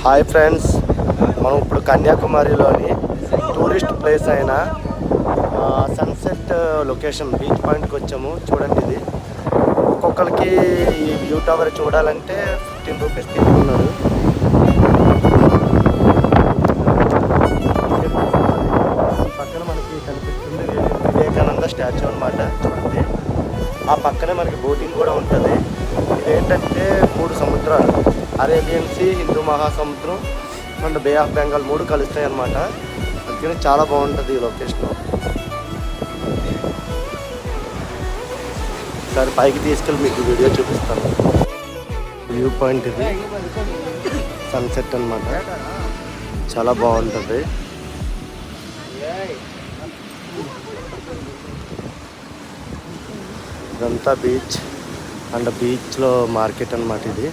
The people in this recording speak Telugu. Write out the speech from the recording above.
హాయ్ ఫ్రెండ్స్, మనం ఇప్పుడు కన్యాకుమారిలోని టూరిస్ట్ ప్లేస్ అయిన సన్సెట్ లొకేషన్ బీచ్ పాయింట్కి వచ్చాము. చూడండి, ఇది ఒక్కొక్కరికి ఈ వ్యూ టవర్ చూడాలంటే 15 రూపీస్ తీసుకున్నారు. పక్కన మనకి కనిపిస్తుంది వివేకానంద స్టాచ్యూ అన్నమాట. చూడండి, ఆ పక్కనే మనకి బోటింగ్ కూడా ఉంటుంది. ఇదేంటంటే 3 సముద్రాలు, అరేబియన్ సీ, హిందూ మహాసముద్రం అండ్ బే ఆఫ్ బెంగాల్ 3 కలుస్తాయి అన్నమాట. అందుకని చాలా బాగుంటుంది ఈ లొకేషన్. సరే, పైకి తీసుకెళ్ళి మీకు వీడియో చూపిస్తాను. వ్యూ పాయింట్ ఇది సన్సెట్ అన్నమాట. చాలా బాగుంటుంది. ఇదంతా బీచ్ అండ్ బీచ్లో మార్కెట్ అన్నమాట ఇది.